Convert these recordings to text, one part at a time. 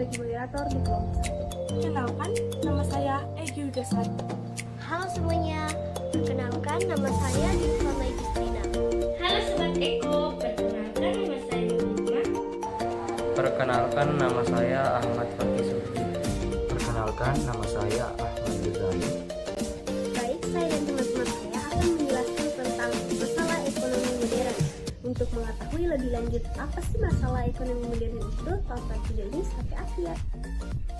menjadi moderator di kelompok 1. Kenalkan, nama saya Egy Udasan. Halo semuanya, perkenalkan nama saya Diva Maijustina. Halo Sobat Eko, perkenalkan nama saya Nurma. Perkenalkan nama saya Ahmad Fakih Subhi. Perkenalkan nama saya Ahmad Ghazali. Baik, saya dan teman-teman saya akan menjelaskan tentang masalah ekonomi modern. Untuk mengetahui lebih lanjut apa sih masalah ekonomi modern itu, tonton video ini sampai akhir.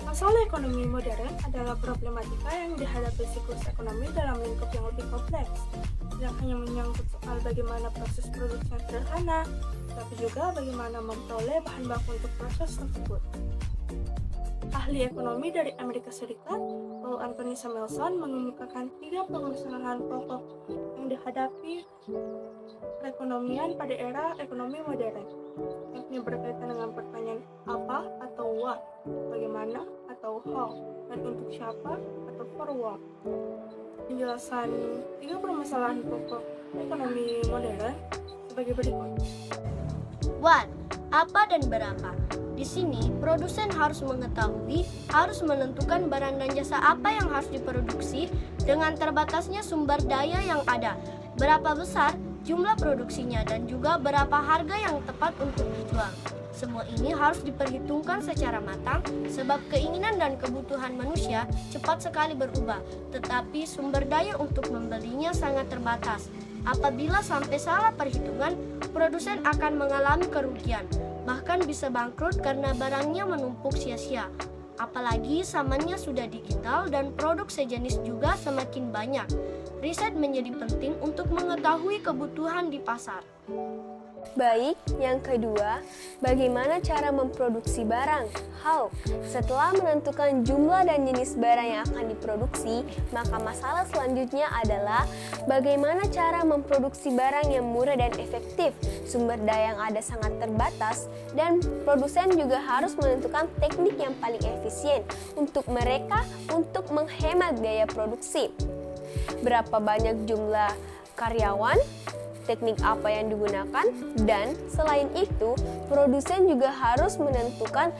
Masalah ekonomi modern adalah problematika yang dihadapi siklus ekonomi dalam lingkup yang lebih kompleks. Tidak hanya menyangkut soal bagaimana proses produksi yang sederhana, tapi juga bagaimana memperoleh bahan baku untuk proses tersebut. Ahli ekonomi dari Amerika Serikat, Paul Anthony Samuelson, mengemukakan 3 permasalahan pokok yang dihadapi perekonomian pada era ekonomi modern. Yakni berkaitan dengan pertanyaan apa atau what, bagaimana atau how, dan untuk siapa atau for what. Penjelasan 3 permasalahan pokok ekonomi modern sebagai berikut. What? Apa dan berapa? Di sini, produsen harus mengetahui, harus menentukan barang dan jasa apa yang harus diproduksi dengan terbatasnya sumber daya yang ada, berapa besar jumlah produksinya, dan juga berapa harga yang tepat untuk dijual. Semua ini harus diperhitungkan secara matang, sebab keinginan dan kebutuhan manusia cepat sekali berubah, tetapi sumber daya untuk membelinya sangat terbatas. Apabila sampai salah perhitungan, produsen akan mengalami kerugian, bahkan bisa bangkrut karena barangnya menumpuk sia-sia. Apalagi zamannya sudah digital dan produk sejenis juga semakin banyak. Riset menjadi penting untuk mengetahui kebutuhan di pasar. Baik, yang kedua, bagaimana cara memproduksi barang? How? Setelah menentukan jumlah dan jenis barang yang akan diproduksi, maka masalah selanjutnya adalah bagaimana cara memproduksi barang yang murah dan efektif. Sumber daya yang ada sangat terbatas, dan produsen juga harus menentukan teknik yang paling efisien untuk mereka untuk menghemat biaya produksi. Berapa banyak jumlah karyawan? Teknik apa yang digunakan, dan selain itu produsen juga harus menentukan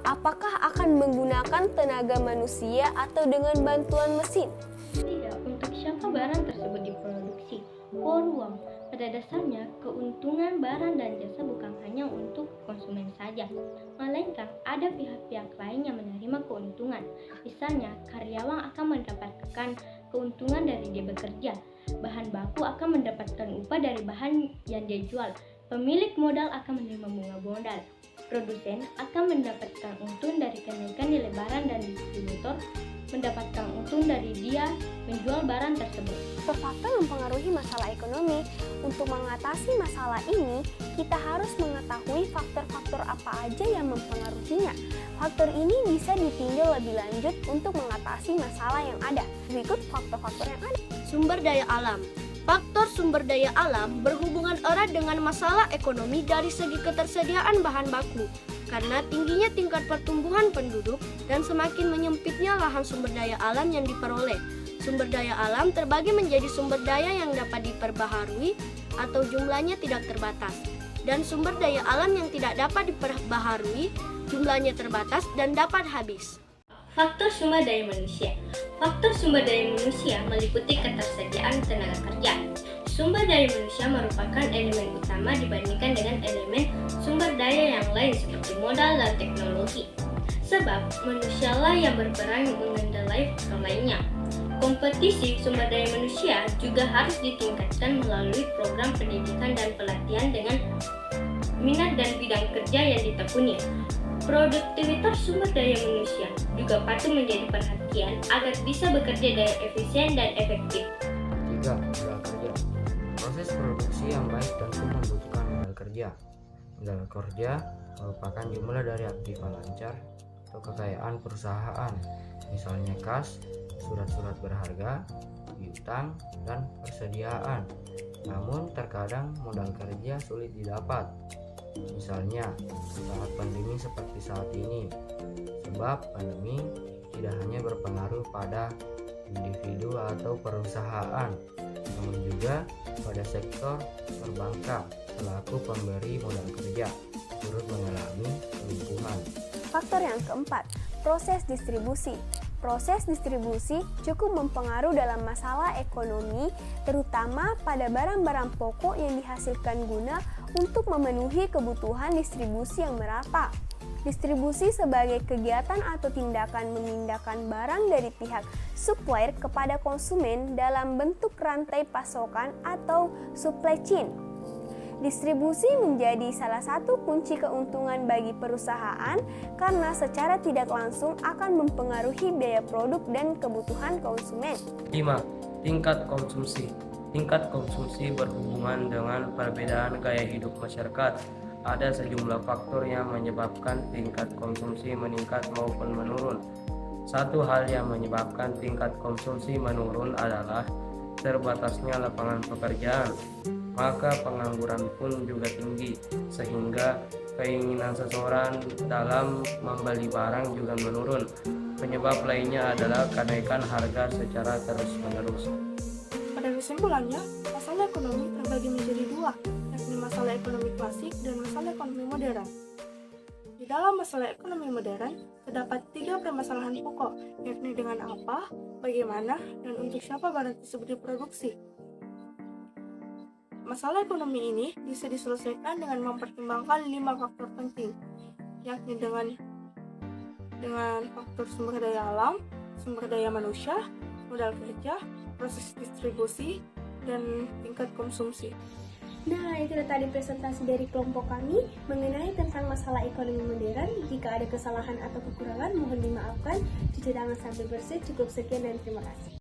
apakah akan menggunakan tenaga manusia atau dengan bantuan mesin. Tidak, untuk siapa barang tersebut diproduksi. For uang. Pada dasarnya, keuntungan barang dan jasa bukan hanya untuk konsumen saja, melainkan ada pihak-pihak lain yang menerima keuntungan. Misalnya, karyawan akan mendapatkan keuntungan dari dia bekerja. Bahan baku akan mendapatkan upah dari bahan yang dia jual. Pemilik modal akan menerima bunga modal. Produsen akan mendapatkan untung dari kenaikan nilai barang, dan distributor mendapatkan untung dari dia menjual barang tersebut. Faktor mempengaruhi masalah ekonomi. Untuk mengatasi masalah ini, kita harus mengetahui faktor-faktor apa aja yang mempengaruhinya. Faktor ini bisa ditinjau lebih lanjut untuk mengatasi masalah yang ada. Berikut faktor-faktor yang ada. Sumber daya alam. Faktor sumber daya alam berhubungan erat dengan masalah ekonomi dari segi ketersediaan bahan baku, karena tingginya tingkat pertumbuhan penduduk dan semakin menyempitnya lahan sumber daya alam yang diperoleh. Sumber daya alam terbagi menjadi sumber daya yang dapat diperbaharui atau jumlahnya tidak terbatas, dan sumber daya alam yang tidak dapat diperbaharui, jumlahnya terbatas dan dapat habis. Faktor sumber daya manusia. Faktor sumber daya manusia meliputi ketersediaan tenaga kerja. Sumber daya manusia merupakan elemen utama dibandingkan dengan elemen sumber daya yang lain seperti modal dan teknologi. Sebab manusialah yang berperan mengendalikan faktor lainnya. Kompetisi sumber daya manusia juga harus ditingkatkan melalui program pendidikan dan pelatihan dengan minat dan bidang kerja yang ditekuni. Produktivitas sumber daya manusia juga patut menjadi perhatian agar bisa bekerja dengan efisien dan efektif. 3. Modal kerja. Proses produksi yang baik tentu membutuhkan modal kerja. Modal kerja merupakan jumlah dari aktiva lancar atau kekayaan perusahaan, misalnya kas, surat-surat berharga, piutang, dan persediaan. Namun terkadang modal kerja sulit didapat, misalnya saat pandemi seperti saat ini, sebab pandemi tidak hanya berpengaruh pada individu atau perusahaan, namun juga pada sektor perbankan selaku pemberi modal kerja turut mengalami kelumpuhan. Faktor yang keempat, proses distribusi. Proses distribusi cukup mempengaruhi dalam masalah ekonomi, terutama pada barang-barang pokok yang dihasilkan guna untuk memenuhi kebutuhan distribusi yang merata. Distribusi sebagai kegiatan atau tindakan memindahkan barang dari pihak supplier kepada konsumen dalam bentuk rantai pasokan atau supply chain. Distribusi menjadi salah satu kunci keuntungan bagi perusahaan karena secara tidak langsung akan mempengaruhi biaya produk dan kebutuhan konsumen. 5. Tingkat konsumsi. Tingkat konsumsi berhubungan dengan perbedaan gaya hidup masyarakat. Ada sejumlah faktor yang menyebabkan tingkat konsumsi meningkat maupun menurun. Satu hal yang menyebabkan tingkat konsumsi menurun adalah terbatasnya lapangan pekerjaan. Maka pengangguran pun juga tinggi, sehingga keinginan seseorang dalam membeli barang juga menurun. Penyebab lainnya adalah kenaikan harga secara terus-menerus. Pada kesimpulannya, masalah ekonomi terbagi menjadi dua, yakni masalah ekonomi klasik dan masalah ekonomi modern. Di dalam masalah ekonomi modern, terdapat 3 permasalahan pokok, yakni dengan apa, bagaimana, dan untuk siapa barang tersebut diproduksi. Masalah ekonomi ini bisa diselesaikan dengan mempertimbangkan 5 faktor penting, yakni dengan faktor sumber daya alam, sumber daya manusia, modal kerja, proses distribusi, dan tingkat konsumsi. Nah, itu tadi presentasi dari kelompok kami mengenai tentang masalah ekonomi modern. Jika ada kesalahan atau kekurangan, mohon dimaafkan. Cuci tangan sampai bersih. Cukup sekian dan terima kasih.